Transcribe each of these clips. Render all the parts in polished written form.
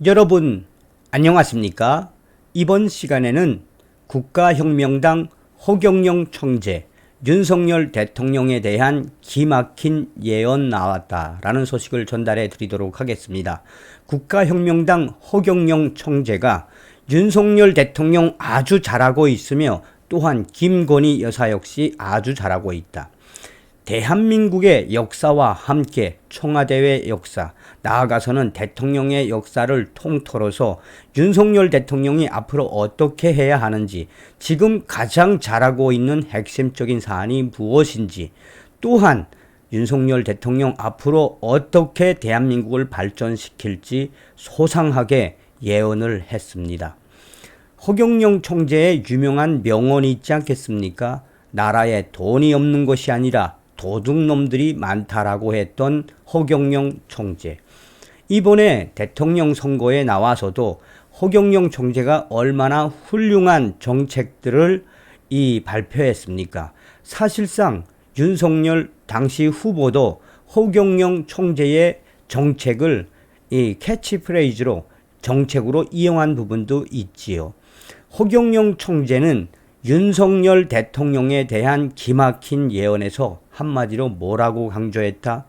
여러분 안녕하십니까? 이번 시간에는 국가혁명당 허경영 총재 윤석열 대통령에 대한 기막힌 예언 나왔다라는 소식을 전달해 드리도록 하겠습니다. 국가혁명당 허경영 총재가 윤석열 대통령 아주 잘하고 있으며 또한 김건희 여사 역시 아주 잘하고 있다. 대한민국의 역사와 함께 청와대의 역사, 나아가서는 대통령의 역사를 통틀어서 윤석열 대통령이 앞으로 어떻게 해야 하는지, 지금 가장 잘하고 있는 핵심적인 사안이 무엇인지, 또한 윤석열 대통령 앞으로 어떻게 대한민국을 발전시킬지 소상하게 예언을 했습니다. 허경영 총재의 유명한 명언이 있지 않겠습니까? 나라에 돈이 없는 것이 아니라 도둑놈들이 많다라고 했던 허경영 총재. 이번에 대통령 선거에 나와서도 허경영 총재가 얼마나 훌륭한 정책들을 발표했습니까? 사실상 윤석열 당시 후보도 허경영 총재의 정책을 캐치프레이즈로 정책으로 이용한 부분도 있지요. 허경영 총재는 윤석열 대통령에 대한 기막힌 예언에서 한마디로 뭐라고 강조했다?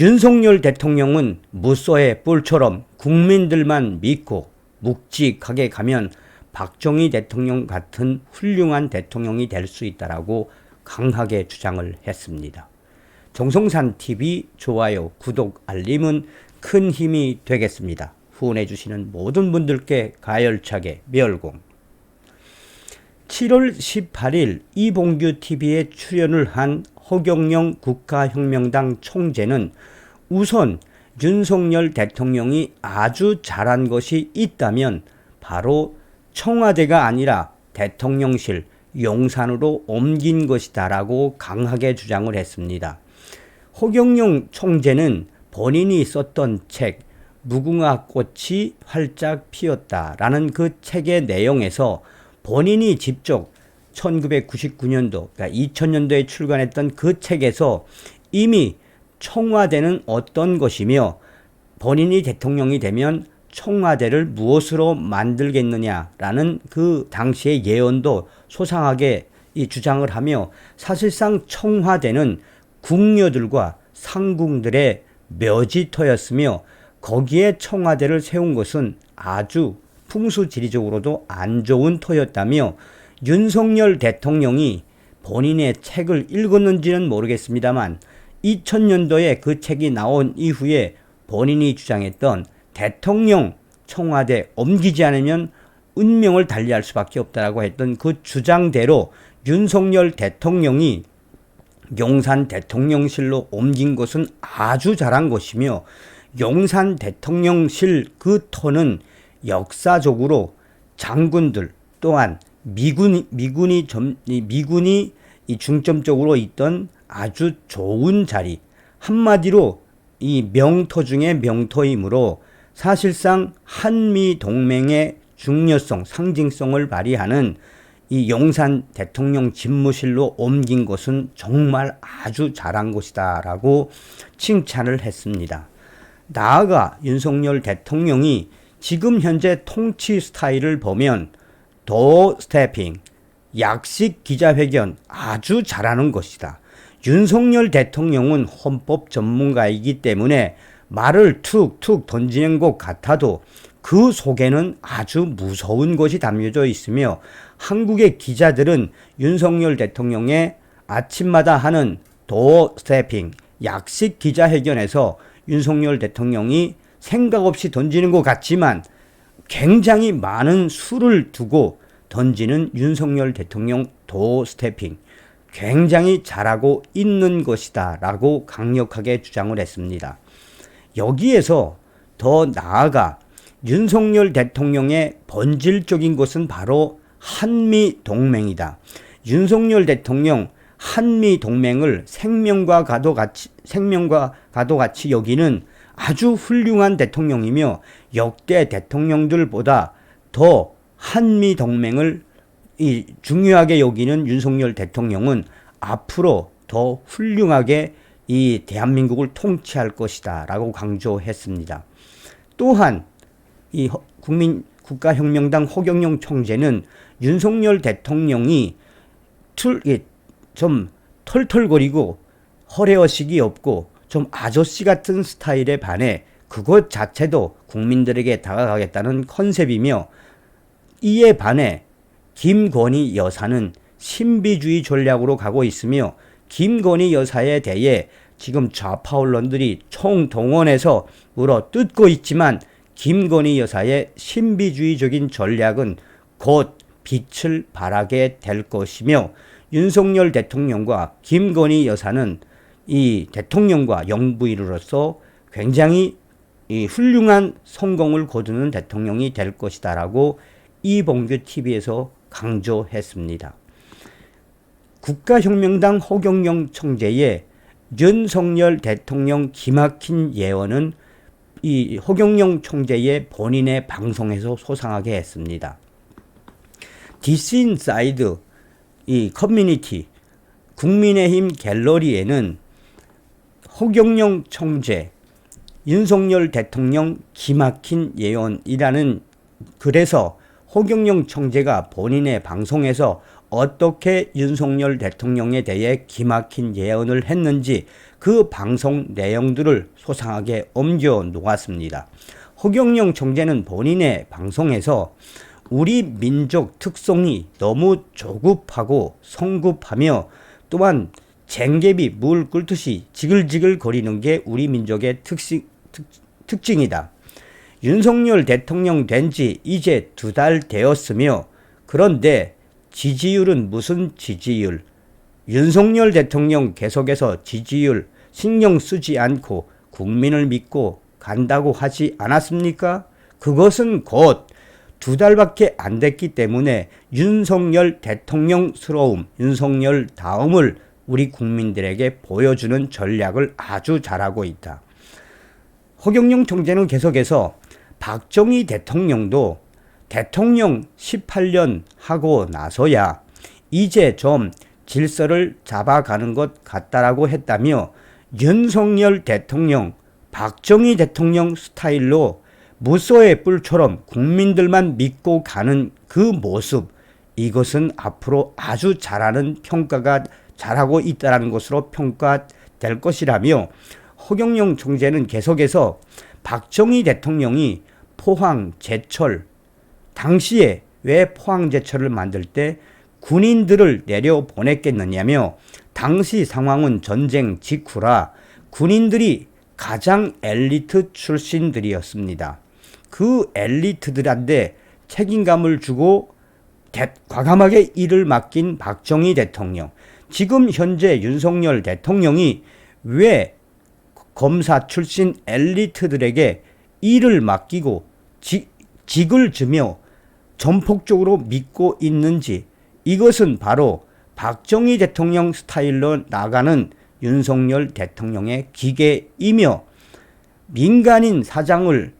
윤석열 대통령은 무소의 뿔처럼 국민들만 믿고 묵직하게 가면 박정희 대통령 같은 훌륭한 대통령이 될 수 있다라고 강하게 주장을 했습니다. 정성산TV 좋아요, 구독, 알림은 큰 힘이 되겠습니다. 후원해 주시는 모든 분들께 가열차게 멸공. 7월 18일 이봉규TV에 출연을 한 허경영 국가혁명당 총재는 우선 윤석열 대통령이 아주 잘한 것이 있다면 바로 청와대가 아니라 대통령실 용산으로 옮긴 것이다 라고 강하게 주장을 했습니다. 허경영 총재는 본인이 썼던 책 무궁화 꽃이 활짝 피었다 라는 그 책의 내용에서 본인이 직접 1999년도, 그러니까 2000년도에 출간했던 그 책에서 이미 청와대는 어떤 것이며 본인이 대통령이 되면 청와대를 무엇으로 만들겠느냐라는 그 당시의 예언도 소상하게 주장을 하며 사실상 청와대는 궁녀들과 상궁들의 묘지터였으며 거기에 청와대를 세운 것은 아주 풍수지리적으로도 안 좋은 터였다며 윤석열 대통령이 본인의 책을 읽었는지는 모르겠습니다만 2000년도에 그 책이 나온 이후에 본인이 주장했던 대통령 청와대 옮기지 않으면 운명을 달리할 수밖에 없다라고 했던 그 주장대로 윤석열 대통령이 용산 대통령실로 옮긴 것은 아주 잘한 것이며 용산 대통령실 그 터는 역사적으로 장군들 또한 미군이 중점적으로 있던 아주 좋은 자리, 한마디로 이 명터 중에 명터이므로 사실상 한미 동맹의 중요성, 상징성을 발휘하는 이 용산 대통령 집무실로 옮긴 것은 정말 아주 잘한 것이다 라고 칭찬을 했습니다. 나아가 윤석열 대통령이 지금 현재 통치 스타일을 보면 도어 스태핑, 약식 기자회견 아주 잘하는 것이다. 윤석열 대통령은 헌법 전문가이기 때문에 말을 툭툭 던지는 것 같아도 그 속에는 아주 무서운 것이 담겨져 있으며 한국의 기자들은 윤석열 대통령의 아침마다 하는 도어 스태핑, 약식 기자회견에서 윤석열 대통령이 생각 없이 던지는 것 같지만 굉장히 많은 수를 두고 던지는 윤석열 대통령 도어 스태핑 굉장히 잘하고 있는 것이다 라고 강력하게 주장을 했습니다. 여기에서 더 나아가 윤석열 대통령의 본질적인 것은 바로 한미동맹이다. 윤석열 대통령 한미동맹을 생명과 가도 같이 여기는 아주 훌륭한 대통령이며 역대 대통령들보다 더 한미동맹을 중요하게 여기는 윤석열 대통령은 앞으로 더 훌륭하게 이 대한민국을 통치할 것이다 라고 강조했습니다. 또한 이 국가혁명당 허경영 총재는 윤석열 대통령이 좀 털털거리고 허례허식이 없고 좀 아저씨 같은 스타일에 반해 그것 자체도 국민들에게 다가가겠다는 컨셉이며, 이에 반해 김건희 여사는 신비주의 전략으로 가고 있으며, 김건희 여사에 대해 지금 좌파 언론들이 총동원해서 물어뜯고 있지만 김건희 여사의 신비주의적인 전략은 곧 빛을 발하게 될 것이며, 윤석열 대통령과 김건희 여사는 이 대통령과 영부인으로서 굉장히 이 훌륭한 성공을 거두는 대통령이 될 것이다라고 이봉규 TV에서 강조했습니다. 국가혁명당 허경영 총재의 윤석열 대통령 기막힌 예언은 이 허경영 총재의 본인의 방송에서 소상하게 했습니다. 디스 인사이드 이 커뮤니티 국민의힘 갤러리에는 허경영 총재 윤석열 대통령 기막힌 예언이라는 글에서 허경영 총재가 본인의 방송에서 어떻게 윤석열 대통령에 대해 기막힌 예언을 했는지 그 방송 내용들을 소상하게 옮겨 놓았습니다. 허경영 총재는 본인의 방송에서 우리 민족 특성이 너무 조급하고 성급하며 또한 쟁개비 물 끓듯이 지글지글 거리는 게 우리 민족의 특징이다. 윤석열 대통령 된 지 이제 2달 되었으며, 그런데 지지율은 무슨 지지율? 윤석열 대통령 계속해서 지지율 신경 쓰지 않고 국민을 믿고 간다고 하지 않았습니까? 그것은 곧 2달밖에 안 됐기 때문에 윤석열 대통령스러움, 윤석열 다음을 우리 국민들에게 보여주는 전략을 아주 잘하고 있다. 허경영 총재는 계속해서 박정희 대통령도 대통령 18년 하고 나서야 이제 좀 질서를 잡아가는 것 같다라고 했다며, 윤석열 대통령, 박정희 대통령 스타일로 무소의 뿔처럼 국민들만 믿고 가는 그 모습, 이것은 앞으로 아주 잘하고 있다는 것으로 평가될 것이라며, 허경영 총재는 계속해서 박정희 대통령이 포항 제철, 당시에 왜 포항 제철을 만들 때 군인들을 내려보냈겠느냐며, 당시 상황은 전쟁 직후라 군인들이 가장 엘리트 출신들이었습니다. 그 엘리트들한테 책임감을 주고 과감하게 일을 맡긴 박정희 대통령, 지금 현재 윤석열 대통령이 왜 검사 출신 엘리트들에게 일을 맡기고 직을 주며 전폭적으로 믿고 있는지, 이것은 바로 박정희 대통령 스타일로 나가는 윤석열 대통령의 기계이며, 민간인 사장을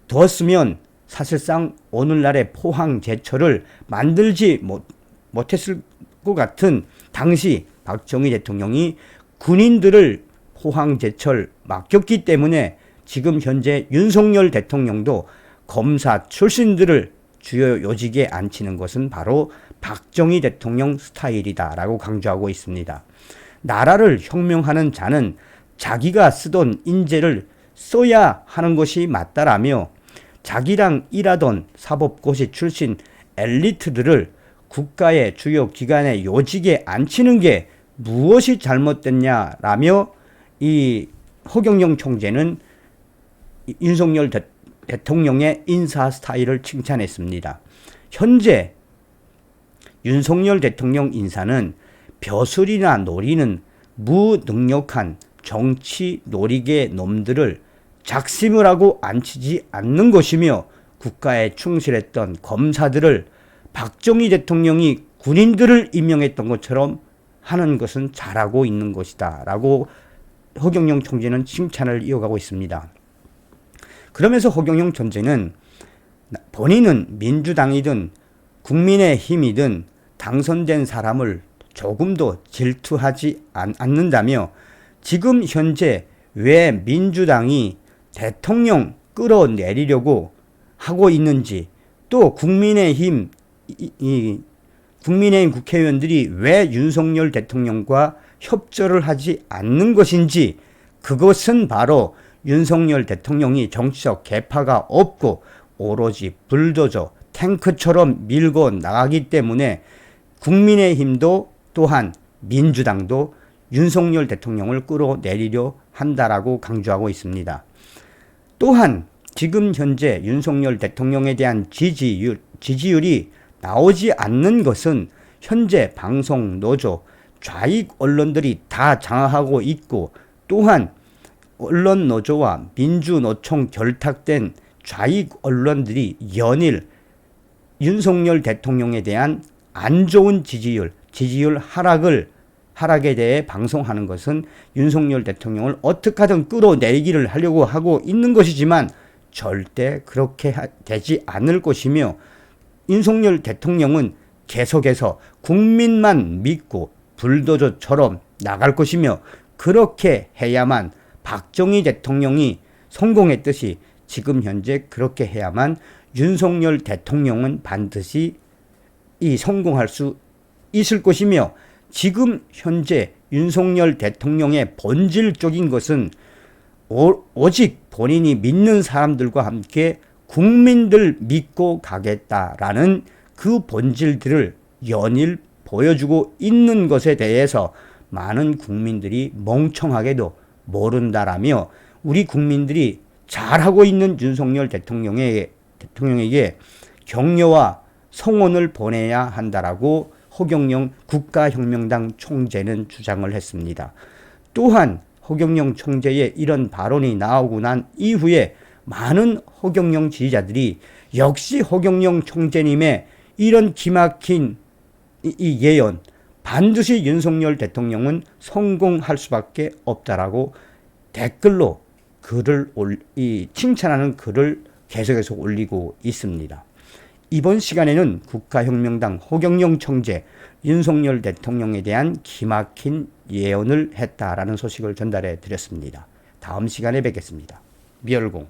뒀으면 사실상 오늘날의 포항 제철을 만들지 못했을 것 같은, 당시 박정희 대통령이 군인들을 포항 제철 맡겼기 때문에 지금 현재 윤석열 대통령도 검사 출신들을 주요 요직에 앉히는 것은 바로 박정희 대통령 스타일이다라고 강조하고 있습니다. 나라를 혁명하는 자는 자기가 쓰던 인재를 써야 하는 것이 맞다라며, 자기랑 일하던 사법고시 출신 엘리트들을 국가의 주요 기관의 요직에 앉히는 게 무엇이 잘못됐냐라며, 이 허경영 총재는 윤석열 대통령의 인사 스타일을 칭찬했습니다. 현재 윤석열 대통령 인사는 벼슬이나 노리는 무능력한 정치 놀이개 놈들을 작심을 하고 앉히지 않는 것이며, 국가에 충실했던 검사들을 박정희 대통령이 군인들을 임명했던 것처럼 하는 것은 잘하고 있는 것이다 라고 허경영 총재는 칭찬을 이어가고 있습니다. 그러면서 허경영 총재는 본인은 민주당이든 국민의힘이든 당선된 사람을 조금도 질투하지 않는다며, 지금 현재 왜 민주당이 대통령 끌어내리려고 하고 있는지, 또 국민의힘 국회의원들이 왜 윤석열 대통령과 협조를 하지 않는 것인지, 그것은 바로 윤석열 대통령이 정치적 계파가 없고 오로지 불도저, 탱크처럼 밀고 나가기 때문에 국민의힘도 또한 민주당도 윤석열 대통령을 끌어내리려 한다라고 강조하고 있습니다. 또한 지금 현재 윤석열 대통령에 대한 지지율이 나오지 않는 것은 현재 방송 노조, 좌익 언론들이 다 장악하고 있고, 또한 언론 노조와 민주노총 결탁된 좌익 언론들이 연일 윤석열 대통령에 대한 안 좋은 지지율 하락에 대해 방송하는 것은 윤석열 대통령을 어떻게 하든 끌어내리기를 하려고 하고 있는 것이지만 절대 그렇게 되지 않을 것이며, 윤석열 대통령은 계속해서 국민만 믿고 불도저처럼 나갈 것이며, 그렇게 해야만 박정희 대통령이 성공했듯이 지금 현재 그렇게 해야만 윤석열 대통령은 반드시 성공할 수 있을 것이며, 지금 현재 윤석열 대통령의 본질적인 것은 오직 본인이 믿는 사람들과 함께 국민들 믿고 가겠다라는 그 본질들을 연일 보여주고 있는 것에 대해서 많은 국민들이 멍청하게도 모른다라며, 우리 국민들이 잘하고 있는 윤석열 대통령에게 격려와 성원을 보내야 한다라고 허경영 국가혁명당 총재는 주장을 했습니다. 또한 허경영 총재의 이런 발언이 나오고 난 이후에 많은 허경영 지지자들이 역시 허경영 총재님의 이런 기막힌 이 예언, 반드시 윤석열 대통령은 성공할 수밖에 없다라고 댓글로 칭찬하는 글을 계속해서 올리고 있습니다. 이번 시간에는 국가혁명당 허경영 총재, 윤석열 대통령에 대한 기막힌 예언을 했다라는 소식을 전달해 드렸습니다. 다음 시간에 뵙겠습니다. 미열공.